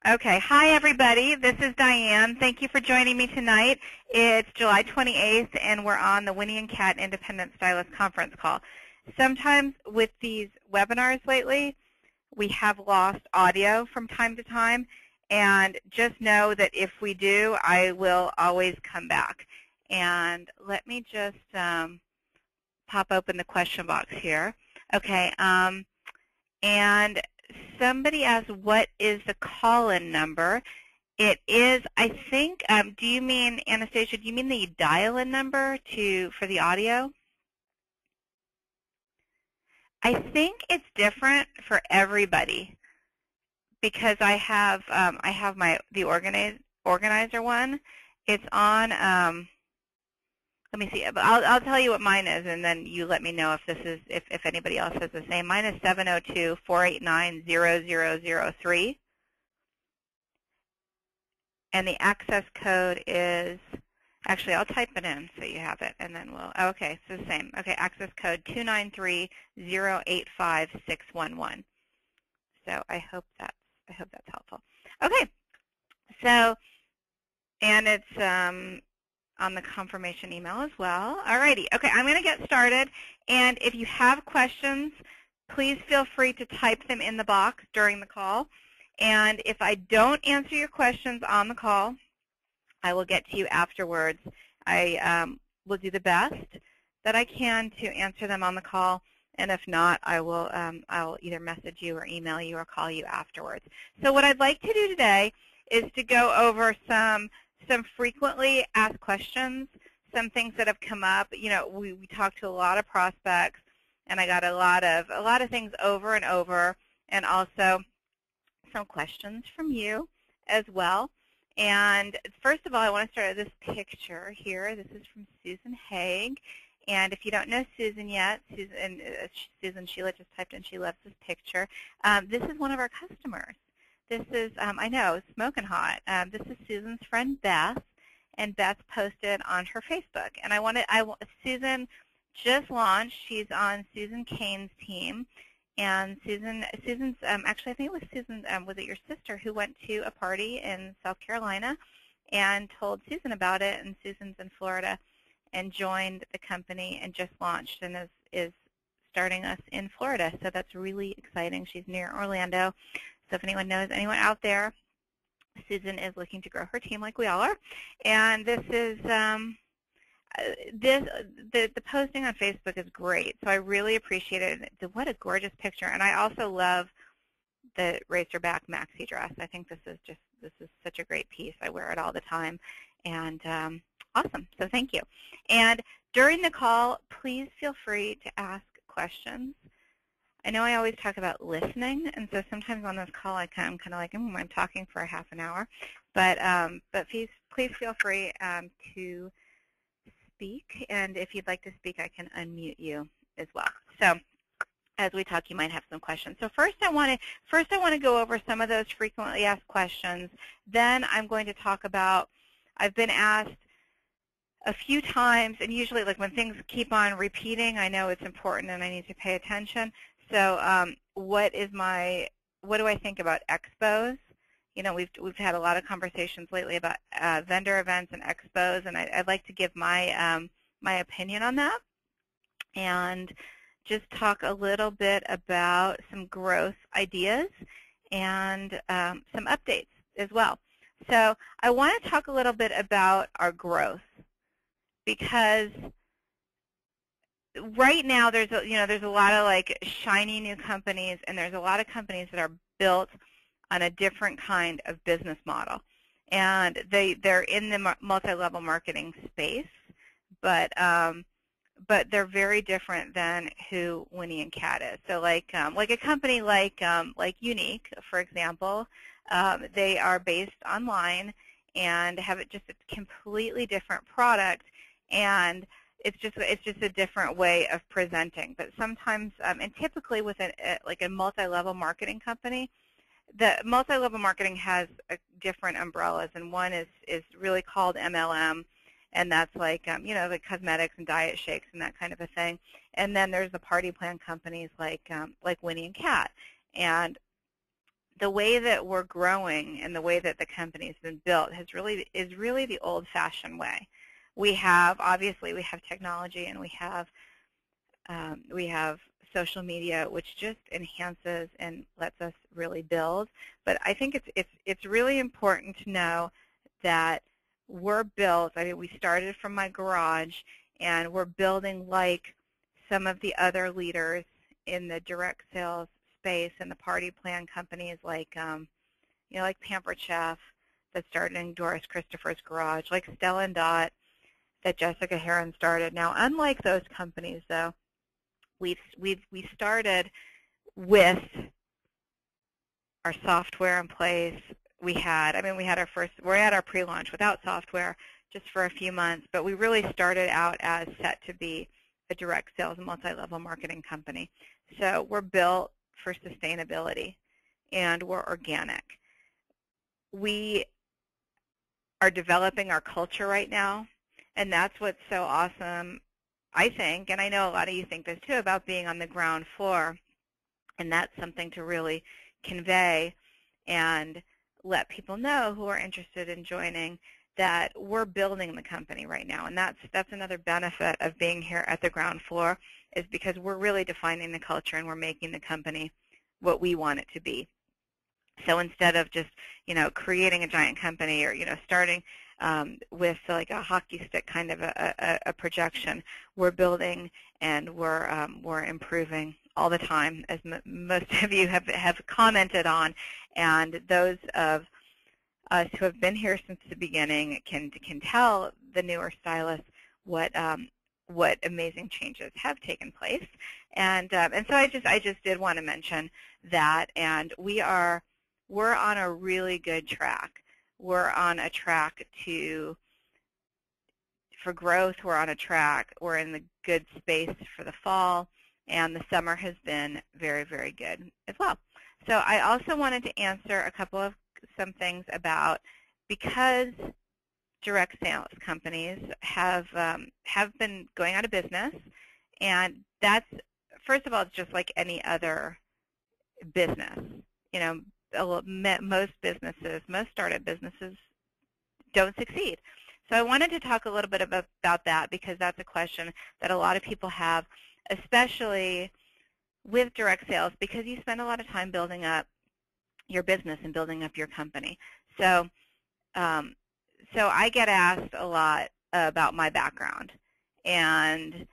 Okay. Hi, everybody. This is Diane. Thank you for joining me tonight. It's July 28th, and we're on the Winnie and Kat Independent Stylist Conference call. Sometimes with these webinars lately, we have lost audio from time to time, and just know that if we do, I will always come back. And let me just pop open the question box here. Okay. And somebody asked, what is the call-in number? It is, I think, do you mean, Anastasia, do you mean the dial-in number for the audio? I think it's different for everybody because I have the organizer one. It's on. Let me see. I'll tell you what mine is, and then you let me know if this is if anybody else has the same. Mine is 702-489-0003, and the access code is. Actually, I'll type it in so you have it, and then we'll. Okay, it's the same. Okay, access code 293-085-611. So I hope that's helpful. Okay, so and it's on the confirmation email as well. Alrighty. Okay, I'm going to get started, and if you have questions, please feel free to type them in the box during the call. And if I don't answer your questions on the call, I will get to you afterwards. I will do the best that I can to answer them on the call, and if not, I'll either message you or email you or call you afterwards. So what I'd like to do today is to go over some frequently asked questions, some things that have come up. You know, we talked to a lot of prospects, and I got a lot of things over and over, and also some questions from you as well. And first of all, I want to start with this picture here. This is from Susan Haig. And if you don't know Susan yet, Susan Sheila just typed in she loves this picture. This is one of our customers. This is, I know, smoking hot. This is Susan's friend Beth, and Beth posted on her Facebook. And Susan just launched. She's on Susan Kane's team. And Susan's, actually, I think it was Susan, was it your sister who went to a party in South Carolina and told Susan about it, and Susan's in Florida and joined the company and just launched and is starting us in Florida. So that's really exciting. She's near Orlando. So if anyone knows anyone out there, Susan is looking to grow her team like we all are. And this is, the posting on Facebook is great, so I really appreciate it. What a gorgeous picture, and I also love the racerback maxi dress. I think this is such a great piece. I wear it all the time, and awesome. So thank you. And during the call, please feel free to ask questions. I know I always talk about listening, and so sometimes on this call I'm kind of like I'm talking for a half an hour, but please feel free to speak, and if you'd like to speak, I can unmute you as well. So as we talk, you might have some questions. So first I want to go over some of those frequently asked questions. Then I'm going to talk about, I've been asked a few times, and usually like when things keep on repeating, I know it's important and I need to pay attention. So what do I think about expos? You know, we've had a lot of conversations lately about vendor events and expos, and I'd like to give my my opinion on that, and just talk a little bit about some growth ideas and some updates as well. So I want to talk a little bit about our growth, because right now there's a lot of like shiny new companies, and there's a lot of companies that are built on a different kind of business model, and they're in the multi-level marketing space, but they're very different than who Winnie and Kat is. So like a company like Unique, for example, they are based online and have just a completely different product, and it's just a different way of presenting. But sometimes, and typically with like a multi-level marketing company, the multi-level marketing has different umbrellas, and one is really called MLM, and that's like the cosmetics and diet shakes and that kind of a thing. And then there's the party plan companies like Winnie and Kat, and the way that we're growing and the way that the company's been built is really the old-fashioned way. Obviously we have technology, and we have social media, which just enhances and lets us really build. But I think it's really important to know that we're built. I mean, we started from my garage, and we're building like some of the other leaders in the direct sales space and the party plan companies, like like Pampered Chef that started in Doris Christopher's garage, like Stella and Dot that Jessica Heron started. Now, unlike those companies, though, we started with our software in place. We're at our pre-launch without software just for a few months, but we really started out as set to be a direct sales multi-level marketing company. So we're built for sustainability, and we're organic. We are developing our culture right now, and that's what's so awesome, I think, and I know a lot of you think this too, about being on the ground floor, and that's something to really convey and let people know who are interested in joining that we're building the company right now. And that's another benefit of being here at the ground floor, is because we're really defining the culture and we're making the company what we want it to be. So instead of just creating a giant company, or starting with like a hockey stick kind of a projection, we're building and we're improving all the time, as most of you have commented on, and those of us who have been here since the beginning can tell the newer stylists what amazing changes have taken place, and so I just did want to mention that, and we're on a really good track. We're on a track for growth. We're on a track. We're in the good space for the fall, and the summer has been very, very good as well. So I also wanted to answer some things about, because direct sales companies have been going out of business, and that's, first of all, it's just like any other business. Most startup businesses don't succeed. So I wanted to talk a little bit about that, because that's a question that a lot of people have, especially with direct sales, because you spend a lot of time building up your business and building up your company. So I get asked a lot about my background and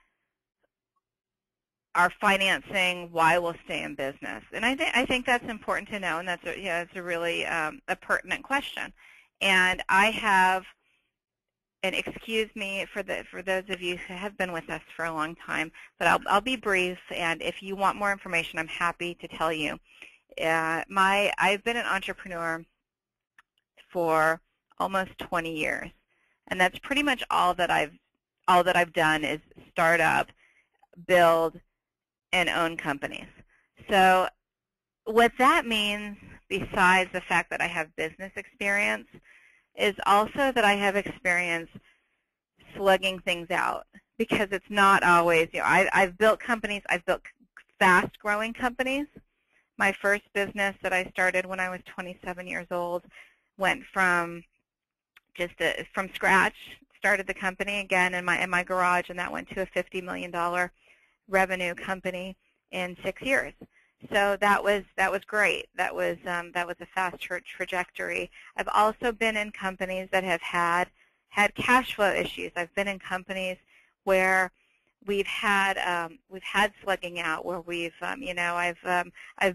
our financing, why we'll stay in business, and I think that's important to know, and that's it's a really a pertinent question. And I have, and excuse me for those of you who have been with us for a long time, but I'll be brief, and if you want more information, I'm happy to tell you. I've been an entrepreneur for almost 20 years, and that's pretty much all that I've done is start up, build, and own companies. So what that means, besides the fact that I have business experience, is also that I have experience slugging things out, because it's not always, I've built companies, I've built fast-growing companies. My first business that I started when I was 27 years old went from scratch, started the company again in my garage, and that went to a $50 million revenue company in 6 years. So that was great. That was a fast trajectory. I've also been in companies that have had cash flow issues. I've been in companies where we've had slugging out, where I've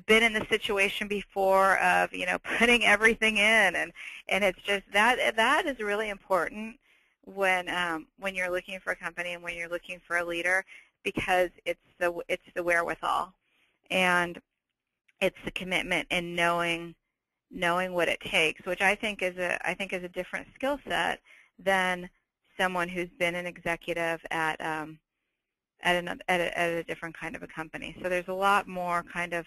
been in the situation before of putting everything in, and it's just that is really important when you're looking for a company and when you're looking for a leader, because it's the wherewithal, and it's the commitment and knowing what it takes, which I think is a different skill set than someone who's been an executive at a different kind of a company. So there's a lot more kind of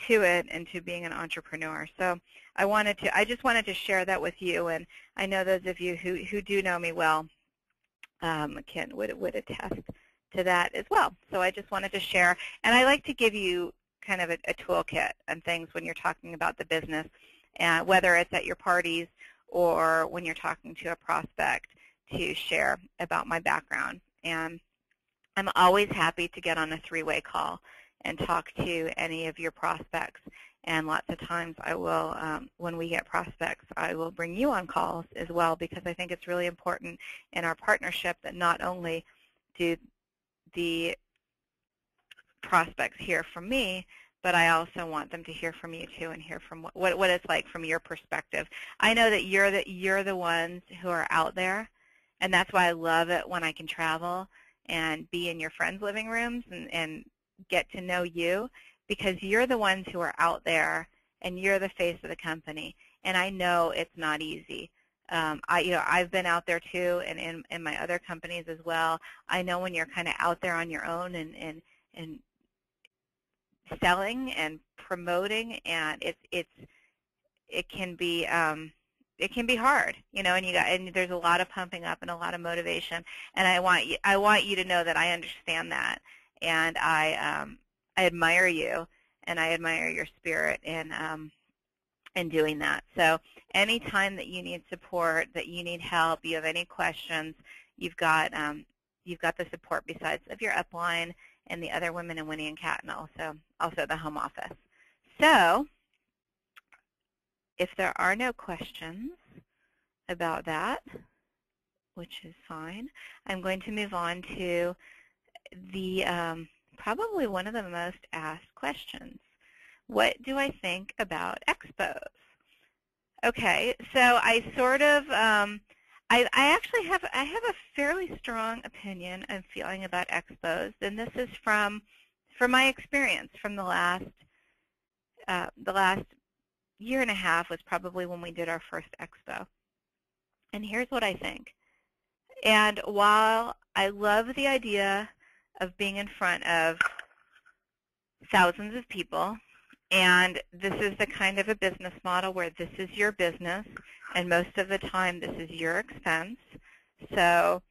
to it and to being an entrepreneur. So I just wanted to share that with you, and I know those of you who do know me well would attest to that as well. So I just wanted to share, and I like to give you kind of a toolkit and things when you're talking about the business, whether it's at your parties or when you're talking to a prospect, to share about my background. And I'm always happy to get on a three-way call and talk to any of your prospects. And lots of times I will, when we get prospects, I will bring you on calls as well, because I think it's really important in our partnership that not only do the prospects hear from me, but I also want them to hear from you too, and hear from what it's like from your perspective. I know that you're the ones who are out there, and that's why I love it when I can travel and be in your friends' living rooms and get to know you, because you're the ones who are out there and you're the face of the company. And I know it's not easy. I've been out there too, and in my other companies as well. I know when you're kind of out there on your own and selling and promoting, and it can be hard, and there's a lot of pumping up and a lot of motivation. And I want you to know that I understand that, and I admire you, and I admire your spirit in doing that. So anytime that you need support, that you need help, you have any questions, you've got the support besides of your upline and the other women in Winnie and Kat, and also the home office. So if there are no questions about that, which is fine, I'm going to move on to the probably one of the most asked questions. What do I think about expos? Okay, so I sort of I actually have a fairly strong opinion and feeling about expos, and this is from my experience from the last year and a half was probably when we did our first expo. And here's what I think. And while I love the idea of being in front of thousands of people, and this is the kind of a business model where this is your business, and most of the time this is your expense. So,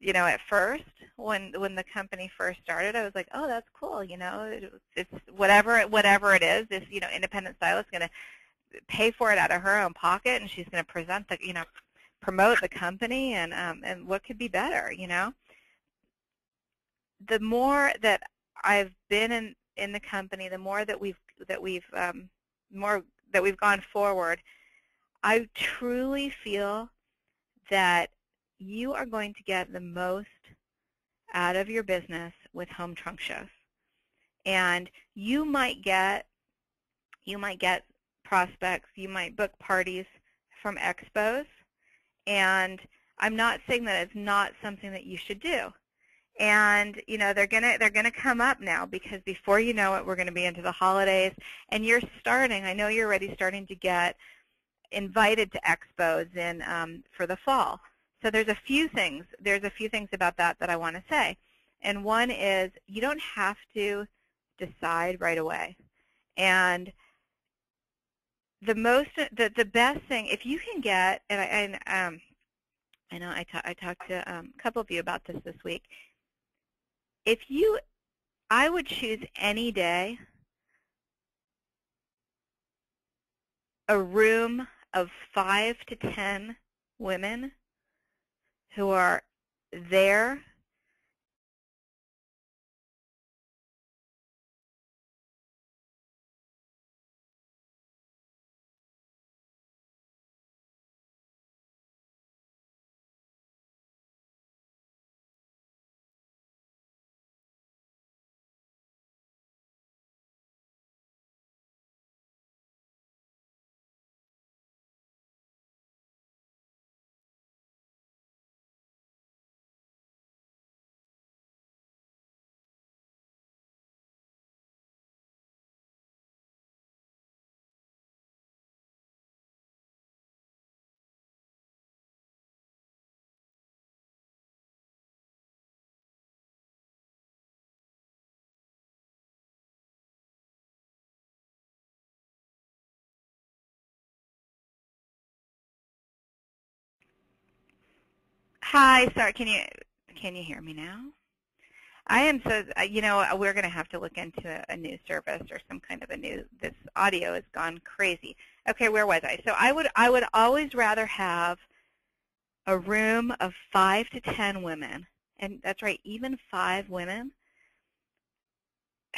at first, when the company first started, I was like, oh, that's cool. It's whatever it is. This independent stylist is going to pay for it out of her own pocket, and she's going to present promote the company, and what could be better. The more that I've been in the company, the more that we've gone forward, I truly feel that you are going to get the most out of your business with home trunk shows. And you might get prospects, you might book parties from expos, and I'm not saying that it's not something that you should do. And they're gonna come up now, because before you know it, we're going to be into the holidays, and I know you're already starting to get invited to expos for the fall. So there's a few things about that I want to say. And one is, you don't have to decide right away. And the best thing, if you can get, and I know I talked to a couple of you about this week. I would choose any day a room of 5 to 10 women who are there Hi, sorry, can you hear me now? I am so, we're going to have to look into a new service or some kind of a new, this audio has gone crazy. Okay, where was I? So I would always rather have a room of 5 to 10 women, and that's right, even 5 women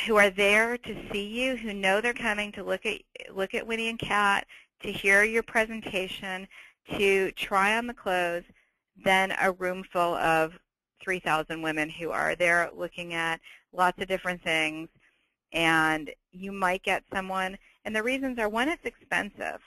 who are there to see you, who know they're coming to look at Winnie and Kat, to hear your presentation, to try on the clothes, than a room full of 3,000 women who are there looking at lots of different things. And you might get someone, and the reasons are, one, it's expensive.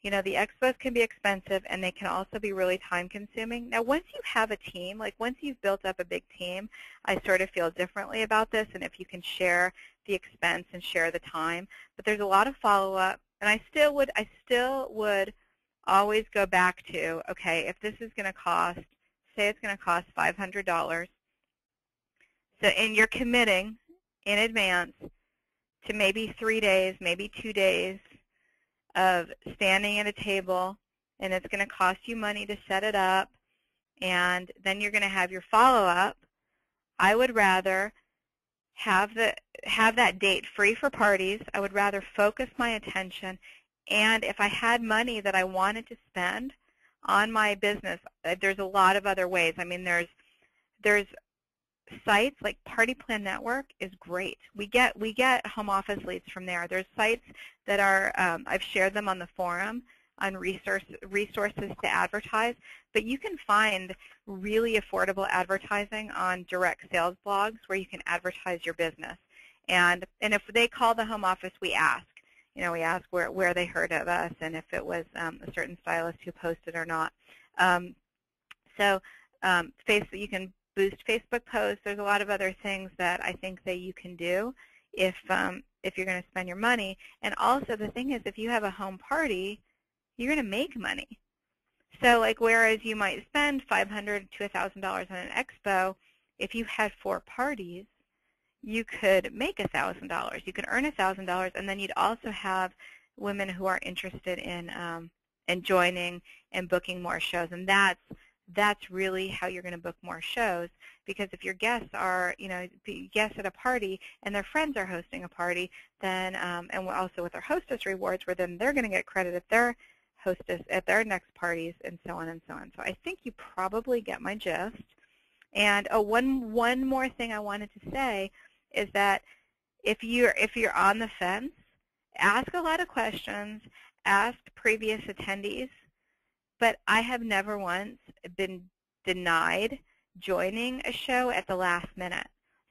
You know, the expos can be expensive, and they can also be really time-consuming. Now, once you have a team, like once you've built up a big team, I sort of feel differently about this, and if you can share the expense and share the time. But there's a lot of follow-up, and I still would always go back to, okay, if this is going to cost, say it's going to cost $500, so, and you're committing in advance to maybe 3 days, maybe 2 days of standing at a table, and it's going to cost you money to set it up, and then you're going to have your follow-up. I would rather have that date free for parties. I would rather focus my attention, and if I had money that I wanted to spend on my business, there's a lot of other ways. I mean, there's sites like Party Plan Network is great. We get home office leads from there. There's sites that are, I've shared them on the forum, on resources to advertise, but you can find really affordable advertising on direct sales blogs where you can advertise your business. And if they call the home office, we ask. You know, we ask where they heard of us and if it was a certain stylist who posted or not. You can boost Facebook posts. There's a lot of other things that I think that you can do if you're going to spend your money. And also the thing is, if you have a home party, you're going to make money. So like whereas you might spend $500 to $1,000 on an expo, if you had 4 parties, you could make $1,000. You could earn $1,000, and then you'd also have women who are interested in joining and booking more shows. And that's really how you're going to book more shows, because if your guests are, guests at a party and their friends are hosting a party, then and we're also with our hostess rewards, where then they're going to get credit at their hostess at their next parties, and so on and so on. So I think you probably get my gist. And one more thing I wanted to say is that if you're on the fence, ask a lot of questions, ask previous attendees. But I have never once been denied joining a show at the last minute.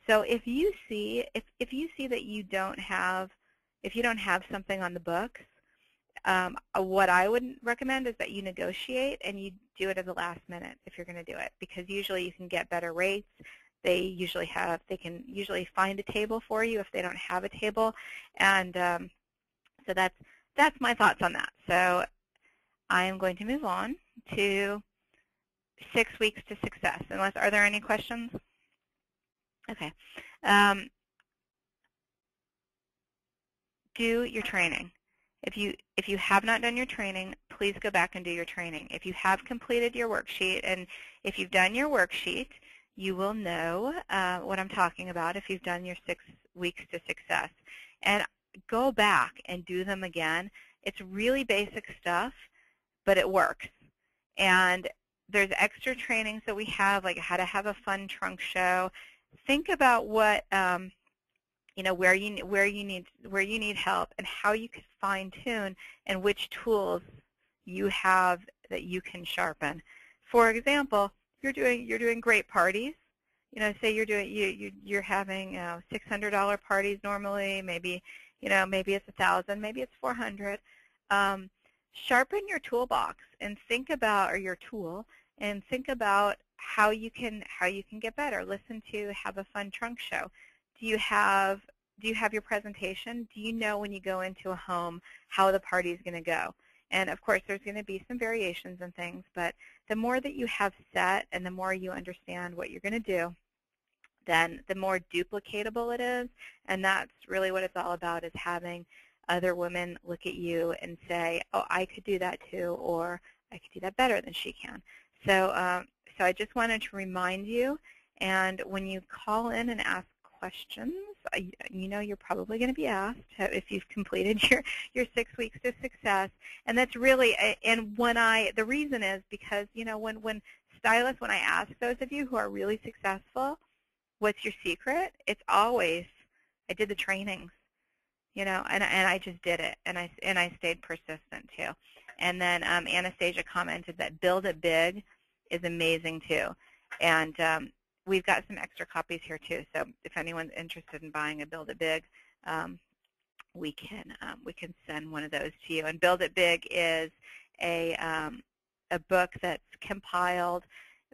So if you see that you don't have something on the books, what I would recommend is that you negotiate and you do it at the last minute if you're going to do it, because usually you can get better rates. They can usually find a table for you if they don't have a table, and so that's my thoughts on that. So I am going to move on to 6 weeks to success. Are there any questions? Okay. Do your training. If you have not done your training, please go back and do your training. If you have completed your worksheet, and if you've done your worksheet, you will know what I'm talking about if you've done your 6 weeks to success. And go back and do them again. It's really basic stuff, but it works. And there's extra trainings that we have, like how to have a fun trunk show. Think about what where you need help and how you can fine tune, and which tools you have that you can sharpen. For example, you're doing great parties. Say you're having $600 parties normally. Maybe it's 1,000, maybe it's 400. Sharpen your toolbox and think about, or your tool, and think about how you can get better. Listen to Have a Fun Trunk Show. Do you have your presentation? Do you know when you go into a home how the party is going to go? And of course, there's going to be some variations and things, but the more that you have set and the more you understand what you're going to do, then the more duplicatable it is. And that's really what it's all about, is having other women look at you and say, oh, I could do that too, or I could do that better than she can. So I just wanted to remind you, And when you call in and ask questions, you know you're probably going to be asked if you've completed your 6 weeks to success. And that's really, and the reason is because, you know, when stylists, when I ask those of you who are really successful, what's your secret? It's always, I did the trainings, you know, and I just did it, and I stayed persistent too. And then Anastasia commented that Build It Big is amazing too, and we've got some extra copies here too. So if anyone's interested in buying a Build It Big, we can send one of those to you. And Build It Big is a book that's compiled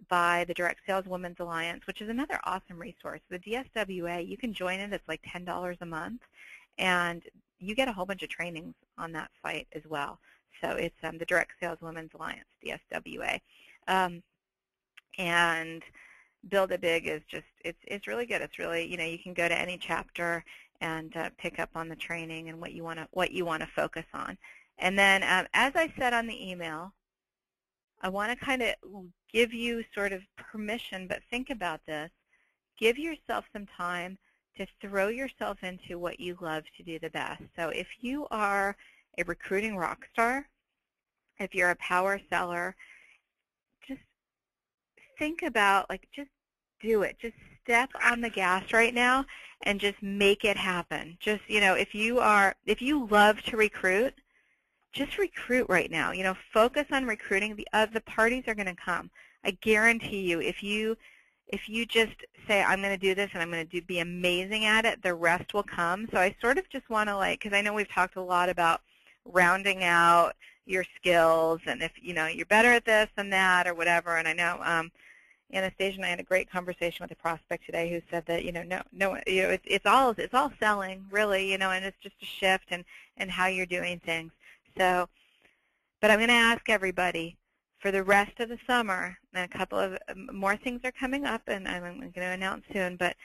by the Direct Sales Women's Alliance, which is another awesome resource. The DSWA, you can join it. It's like $10 a month, and you get a whole bunch of trainings on that site as well. So it's the Direct Sales Women's Alliance, DSWA. And Build It Big is just, it's really good. It's really, you know, you can go to any chapter and pick up on the training and what you want to focus on. And then, as I said on the email, I want to kind of give you sort of permission, but think about this. Give yourself some time to throw yourself into what you love to do the best. So if you are a recruiting rock star, if you're a power seller, just think about, like, just do it. Just step on the gas right now and just make it happen. Just, you know, if you love to recruit, just recruit right now. You know, focus on recruiting. The parties are going to come. I guarantee you, if you just say, I'm going to do this and I'm going to be amazing at it, the rest will come. So I sort of just want to, like, because I know we've talked a lot about rounding out your skills, and if, you know, you're better at this than that or whatever. And I know Anastasia and I had a great conversation with a prospect today who said that, you know, no, you know, it's all selling, really, you know, and it's just a shift in how you're doing things. So, but I'm going to ask everybody for the rest of the summer, and a couple of more things are coming up, and I'm going to announce soon, but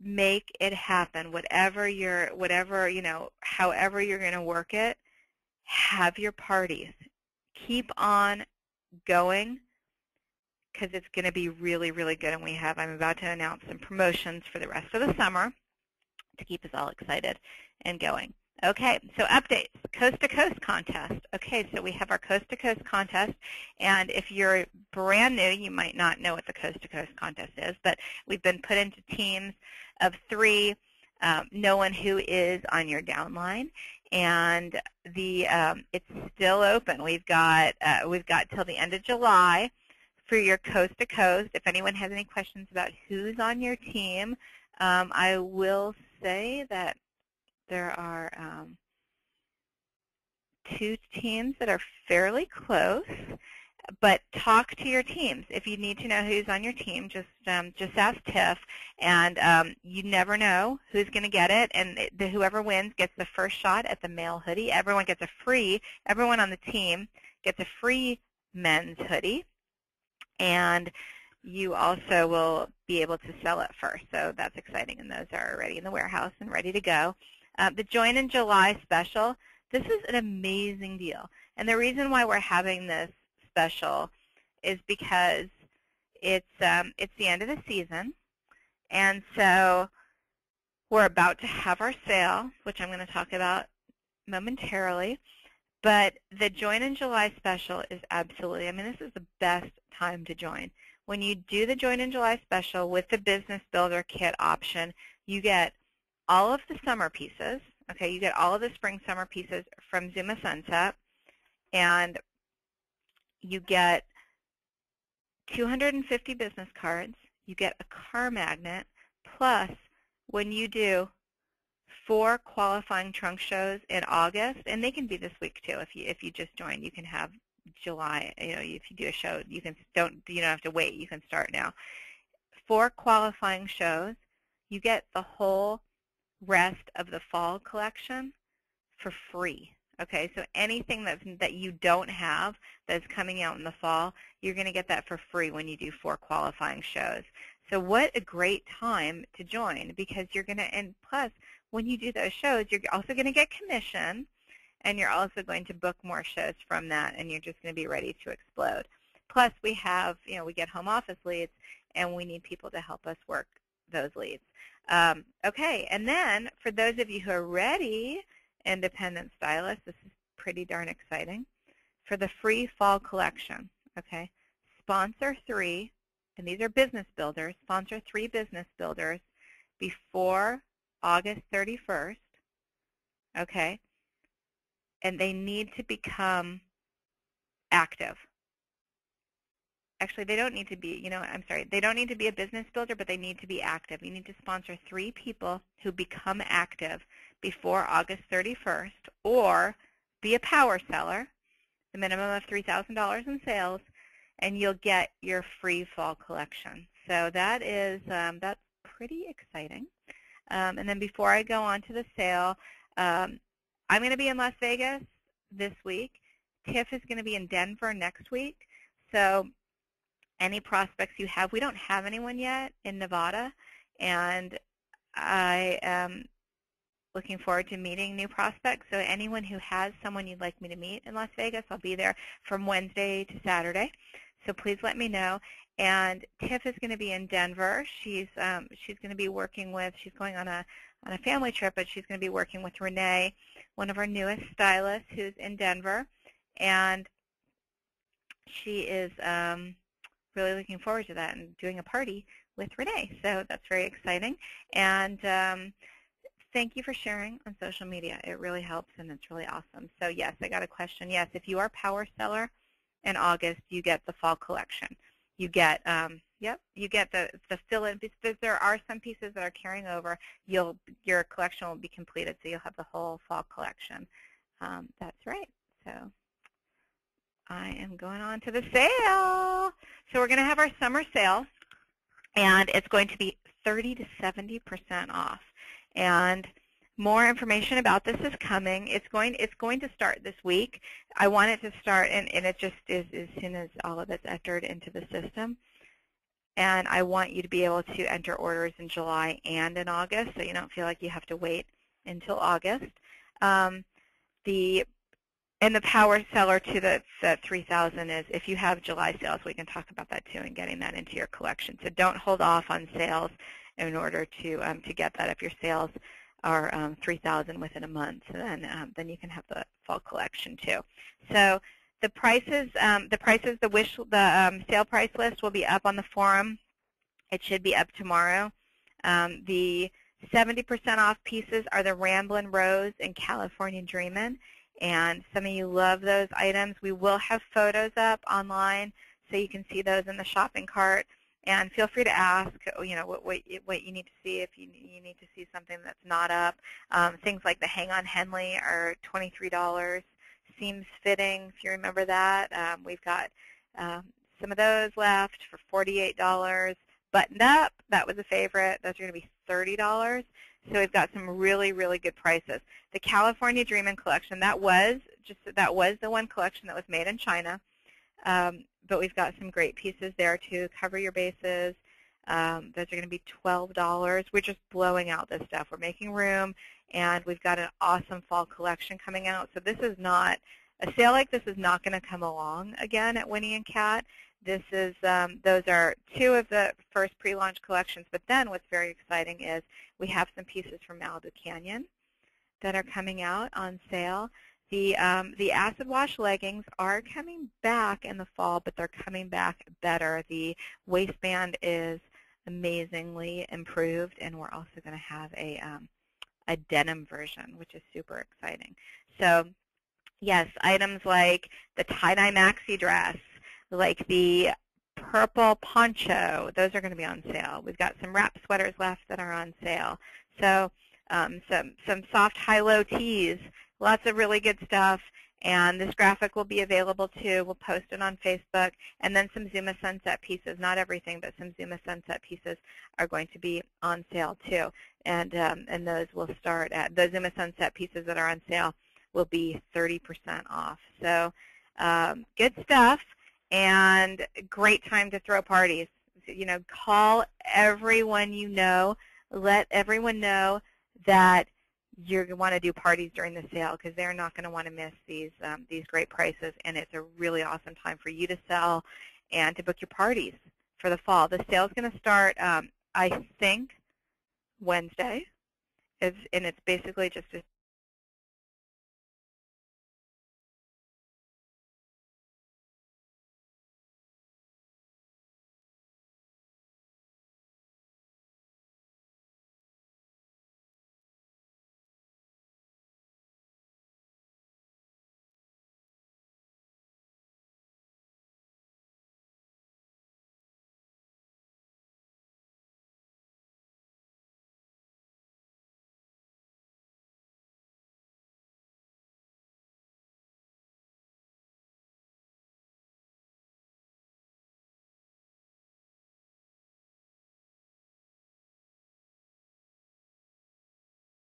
make it happen. Whatever, you know, however you're going to work it, have your parties. Keep on going, because it's going to be really, really good. And I'm about to announce some promotions for the rest of the summer to keep us all excited and going. Okay, so updates, Coast to Coast contest. Okay, so we have our Coast to Coast contest, and if you're brand new, you might not know what the Coast to Coast contest is, but we've been put into teams of 3, no one who is on your downline, and it's still open. We've got till the end of July for your Coast to Coast. If anyone has any questions about who's on your team, I will say that there are 2 teams that are fairly close, but talk to your teams. If you need to know who's on your team, just ask Tiff, and you never know who's going to get it, and whoever wins gets the first shot at the male hoodie. Everyone on the team gets a free men's hoodie, and you also will be able to sell it first, so that's exciting, and those are already in the warehouse and ready to go. The Join in July special, this is an amazing deal. And the reason why we're having this special is because it's the end of the season. And so we're about to have our sale, which I'm going to talk about momentarily. But the Join in July special is absolutely, I mean, this is the best time to join. When you do the Join in July special with the Business Builder Kit option, you get all of the summer pieces. Okay, you get all of the spring-summer pieces from Zuma Sunset, and you get 250 business cards. You get a car magnet, plus when you do 4 qualifying trunk shows in August, and they can be this week too. If you just join, you can have July. You know, if you do a show, you don't have to wait. You can start now. 4 qualifying shows. You get the whole rest of the fall collection for free. Okay, so anything that you don't have that's coming out in the fall, you're going to get that for free when you do 4 qualifying shows. So what a great time to join, because you're going to, and plus when you do those shows, you're also going to get commission, and you're also going to book more shows from that, and you're just going to be ready to explode. Plus, we have, we get home office leads, and we need people to help us work those leads. Okay, and then for those of you who are ready, independent stylists, this is pretty darn exciting. For the free fall collection, okay, sponsor 3, and these are business builders, sponsor 3 business builders before August 31st, okay, and they need to become active. Actually, they don't need to be, they don't need to be a business builder, but they need to be active. You need to sponsor 3 people who become active before August 31st, or be a power seller, the minimum of $3,000 in sales, and you'll get your free fall collection. So that is, that's pretty exciting. And then before I go on to the sale, I'm going to be in Las Vegas this week. Tiff is going to be in Denver next week. So any prospects you have, we don't have anyone yet in Nevada, and I am looking forward to meeting new prospects. So anyone who has someone you'd like me to meet in Las Vegas, I'll be there from Wednesday to Saturday. So please let me know. And Tiff is going to be in Denver. She's going to be working with, she's going on a family trip, but she's going to be working with Renee, one of our newest stylists who's in Denver. And she is really looking forward to that and doing a party with Renee. So that's very exciting. And thank you for sharing on social media. It really helps, and it's really awesome. So yes, I got a question. Yes, if you are a power seller in August, you get the fall collection. You get, you get the fill-in. Because there are some pieces that are carrying over. Your collection will be completed, so you'll have the whole fall collection. That's right. So I am going on to the sale. So we're going to have our summer sale, and it's going to be 30 to 70% off. And more information about this is coming. It's going to start this week. I want it to start, and it just is as soon as all of it's entered into the system. And I want you to be able to enter orders in July and in August, so you don't feel like you have to wait until August. And the power seller to the 3,000 is if you have July sales, we can talk about that too, and getting that into your collection. So don't hold off on sales in order to get that. If your sales are 3,000 within a month, then you can have the fall collection too. So the prices, the sale price list will be up on the forum. It should be up tomorrow. The 70% off pieces are the Ramblin' Rose and California Dreamin'. And some of you love those items. We will have photos up online, so you can see those in the shopping cart. And feel free to ask, what you need to see if you need to see something that's not up. Things like the Hang On Henley are $23. Seams Fitting, if you remember that, we've got some of those left for $48. Buttoned Up, that was a favorite. Those are going to be $30. So we've got some really, really good prices. The California Dreamin' collection, that was the one collection that was made in China. But we've got some great pieces there to cover your bases. Those are going to be $12. We're just blowing out this stuff. We're making room, and we've got an awesome fall collection coming out. So this is not, a sale like this is not going to come along again at Winnie and Kat. This is, those are 2 of the first pre-launch collections. But then what's very exciting is we have some pieces from Malibu Canyon that are coming out on sale. The acid wash leggings are coming back in the fall, but they're coming back better. The waistband is amazingly improved, and we're also going to have a denim version, which is super exciting. So yes, items like the tie-dye maxi dress, like the purple poncho, those are going to be on sale. We've got some wrap sweaters left that are on sale. So some soft high-low tees, lots of really good stuff. And this graphic will be available too. We'll post it on Facebook. And then some Zuma Sunset pieces, not everything, but some Zuma Sunset pieces are going to be on sale too. And those will start at, the Zuma Sunset pieces that are on sale will be 30% off. So good stuff. And great time to throw parties. Call everyone you know. Let everyone know that you're going to want to do parties during the sale, because they're not going to want to miss these great prices. And it's a really awesome time for you to sell and to book your parties for the fall. The sale is going to start, I think, Wednesday, and it's basically just a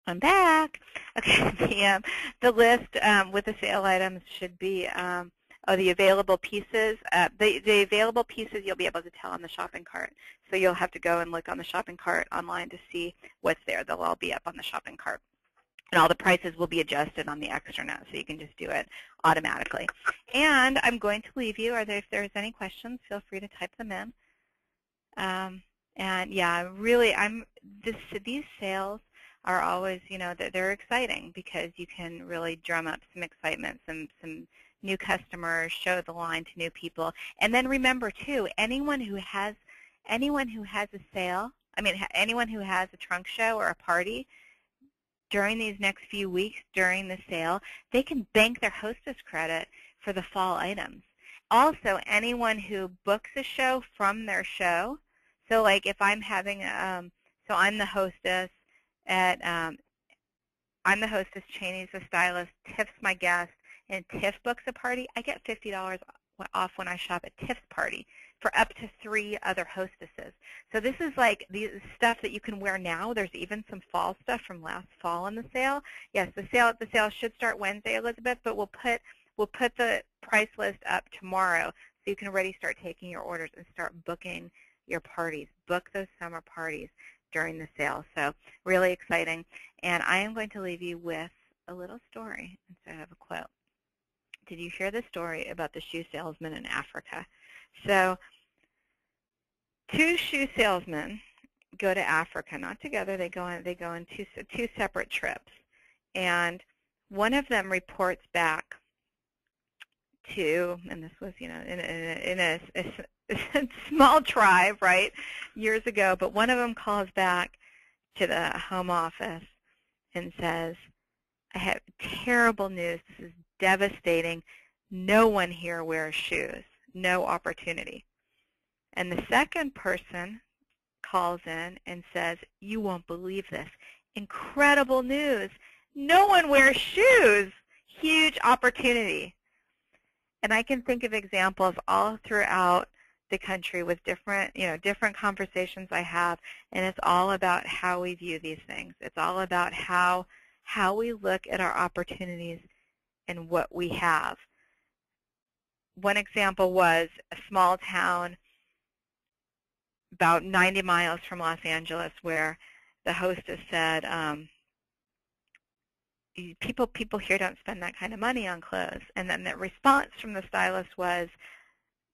I'm back. Okay, the list with the sale items should be the available pieces. The available pieces you'll be able to tell on the shopping cart. So you'll have to go and look on the shopping cart online to see what's there. They'll all be up on the shopping cart. And all the prices will be adjusted on the extranet, so you can just do it automatically. And I'm going to leave you. If there's any questions, feel free to type them in. And yeah, really, these sales are always, they're exciting because you can really drum up some excitement, some new customers, show the line to new people. And then remember, too, anyone who has a sale, anyone who has a trunk show or a party during these next few weeks during the sale, they can bank their hostess credit for the fall items. Also, anyone who books a show from their show, so like if I'm having, so I'm the hostess at, Cheney's the stylist, Tiff's my guest, and Tiff books a party, I get $50 off when I shop at Tiff's party for up to 3 other hostesses. So this is like the stuff that you can wear now. There's even some fall stuff from last fall in the sale. Yes, the sale should start Wednesday, Elizabeth, but we'll put the price list up tomorrow so you can already start taking your orders and start booking your parties. Book those summer parties during the sale. So really exciting. And I am going to leave you with a little story instead of a quote. Did you hear the story about the shoe salesman in Africa? So 2 shoe salesmen go to Africa, not together. They go on two separate trips, and one of them reports back to, and this was in a small tribe, right, years ago. But one of them calls back to the home office and says, "I have terrible news. This is devastating. No one here wears shoes. No opportunity." And the second person calls in and says, "You won't believe this. Incredible news. No one wears shoes. Huge opportunity." And I can think of examples all throughout the country with different conversations I have, and it's all about how we view these things. It's all about how we look at our opportunities and what we have. One example was a small town about 90 miles from Los Angeles where the hostess said, people here don't spend that kind of money on clothes. And then the response from the stylist was,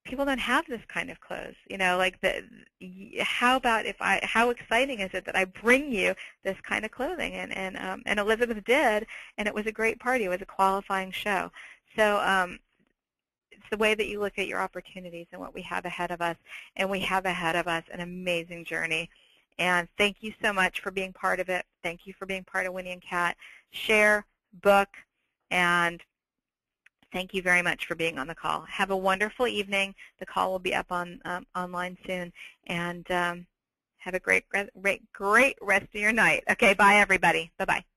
people don't have this kind of clothes. How exciting is it that I bring you this kind of clothing? And Elizabeth did, and it was a great party. It was a qualifying show. So it's the way that you look at your opportunities and what we have ahead of us. And we have ahead of us an amazing journey. And thank you so much for being part of it. Thank you for being part of Winnie and Kat. Share, book, and thank you very much for being on the call. Have a wonderful evening. The call will be up online soon. And have a great rest of your night. Okay, bye, everybody. Bye-bye.